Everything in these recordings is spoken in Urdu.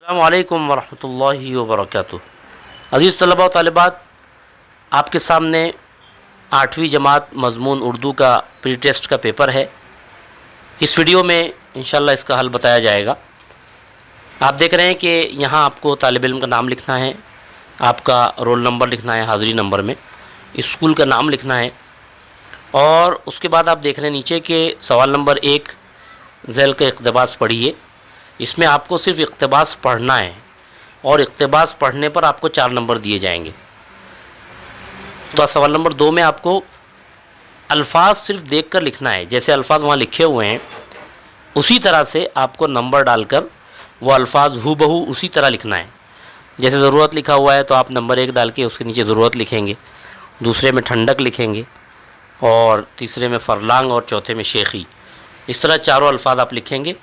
السلام علیکم ورحمۃ اللہ وبرکاتہ۔ عزیز طلباء و طالبات، آپ کے سامنے 8ویں جماعت مضمون اردو کا پری ٹیسٹ کا پیپر ہے۔ اس ویڈیو میں انشاءاللہ اس کا حل بتایا جائے گا۔ آپ دیکھ رہے ہیں کہ یہاں آپ کو طالب علم کا نام لکھنا ہے، آپ کا رول نمبر لکھنا ہے حاضری نمبر میں، اسکول کا نام لکھنا ہے، اور اس کے بعد آپ دیکھ رہے ہیں نیچے کہ سوال نمبر 1 ذیل کا اقتباس پڑھیے۔ اس میں آپ کو صرف اقتباس پڑھنا ہے اور اقتباس پڑھنے پر آپ کو 4 نمبر دیے جائیں گے۔ تو سوال نمبر 2 میں آپ کو الفاظ صرف دیکھ کر لکھنا ہے، جیسے الفاظ وہاں لکھے ہوئے ہیں اسی طرح سے آپ کو نمبر ڈال کر وہ الفاظ ہو بہو اسی طرح لکھنا ہے۔ جیسے ضرورت لکھا ہوا ہے تو آپ نمبر 1 ڈال کے اس کے نیچے ضرورت لکھیں گے، دوسرے میں ٹھنڈک لکھیں گے، اور تیسرے میں فرلانگ، اور چوتھے میں شیخی۔ اس طرح چاروں الفاظ آپ لکھیں گے۔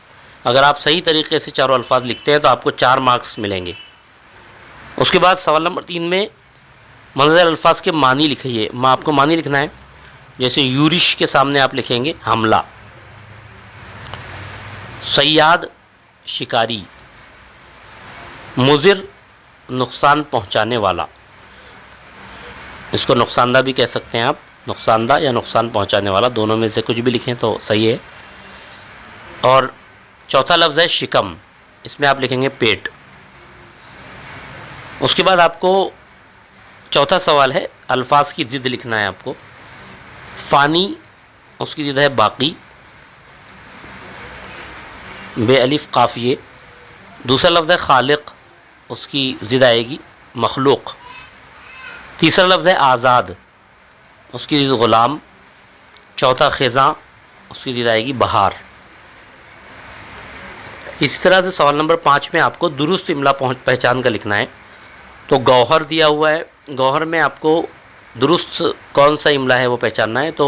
اگر آپ صحیح طریقے سے چاروں الفاظ لکھتے ہیں تو آپ کو 4 مارکس ملیں گے۔ اس کے بعد سوال نمبر 3 میں منظر الفاظ کے معنی لکھیے۔ آپ کو معنی لکھنا ہے، جیسے یورش کے سامنے آپ لکھیں گے حملہ، صیاد شکاری، مضر نقصان پہنچانے والا، اس کو نقصان دہ بھی کہہ سکتے ہیں آپ، نقصان دہ یا نقصان پہنچانے والا، دونوں میں سے کچھ بھی لکھیں تو صحیح ہے۔ اور چوتھا لفظ ہے شکم، اس میں آپ لکھیں گے پیٹ۔ اس کے بعد آپ کو چوتھا سوال ہے الفاظ کی ضد لکھنا ہے آپ کو۔ فانی، اس کی ضد ہے باقی، بے الف قافیے۔ دوسرا لفظ ہے خالق، اس کی ضد آئے گی مخلوق۔ تیسرا لفظ ہے آزاد، اس کی ضد غلام۔ چوتھا خزاں، اس کی ضد آئے گی بہار۔ اسی طرح سے سوال نمبر 5 میں آپ کو درست املا پہچان کا لکھنا ہے۔ تو گوہر دیا ہوا ہے، گوہر میں آپ کو درست کون سا املا ہے وہ پہچاننا ہے۔ تو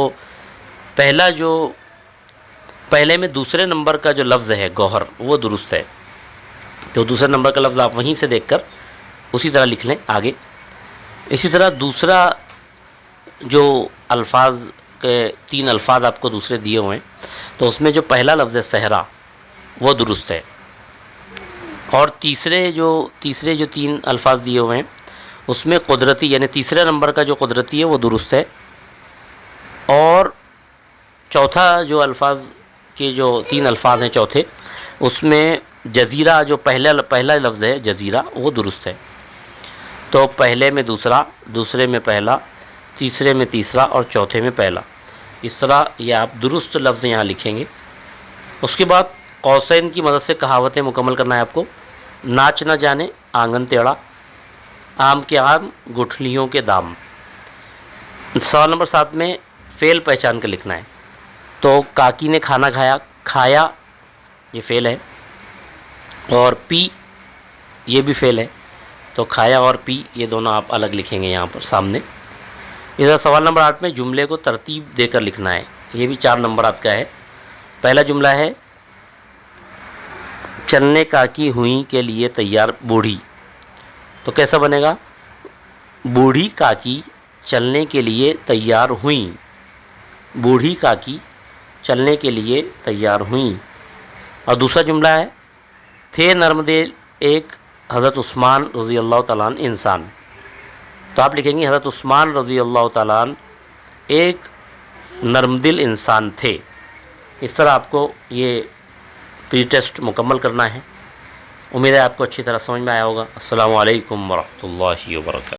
پہلے میں دوسرے نمبر کا جو لفظ ہے گوہر وہ درست ہے، تو دوسرے نمبر کا لفظ آپ وہیں سے دیکھ کر اسی طرح لکھ لیں آگے۔ اسی طرح دوسرا جو الفاظ کے 3 الفاظ آپ کو دوسرے دیے ہوئے ہیں، تو اس میں جو پہلا لفظ ہے صحرا وہ درست ہے، اور تیسرے جو 3 الفاظ دیے ہوئے ہیں اس میں قدرتی، یعنی تیسرے نمبر کا جو قدرتی ہے وہ درست ہے، اور چوتھا جو الفاظ کے جو 3 الفاظ ہیں چوتھے، اس میں جزیرہ جو پہلا لفظ ہے جزیرہ وہ درست ہے۔ تو پہلے میں دوسرا، دوسرے میں پہلا، تیسرے میں تیسرا، اور چوتھے میں پہلا، اس طرح یہ آپ درست لفظ یہاں لکھیں گے۔ اس کے بعد قوسین کی مدد سے کہاوتیں مکمل کرنا ہے آپ کو۔ ناچ نہ جانے آنگن ٹیڑھا، آم کے آم گٹھلیوں کے دام۔ سوال نمبر 7 میں فعل پہچان کر لکھنا ہے۔ تو کاکی نے کھانا کھایا، کھایا یہ فعل ہے، اور پی یہ بھی فعل ہے، تو کھایا اور پی یہ دونوں آپ الگ لکھیں گے یہاں پر سامنے۔ ادھر سوال نمبر 8 میں جملے کو ترتیب دے کر لکھنا ہے، یہ بھی 4 نمبرات کا ہے۔ پہلا جملہ ہے چلنے کاکی ہوئیں کے لیے تیار بوڑھی، تو کیسا بنے گا؟ بوڑھی کاکی چلنے کے لیے تیار ہوئیں، بوڑھی کاکی چلنے کے لیے تیار ہوئیں۔ اور دوسرا جملہ ہے تھے نرمدے ایک حضرت عثمان رضی اللہ تعالیٰ عنہ انسان، تو آپ لکھیں گے حضرت عثمان رضی اللہ تعالیٰ عنہ ایک نرمدل انسان تھے۔ اس طرح آپ کو یہ پری ٹیسٹ مکمل کرنا ہے۔ امید ہے آپ کو اچھی طرح سمجھ میں آیا ہوگا۔ السلام علیکم ورحمۃ اللہ وبرکاتہ۔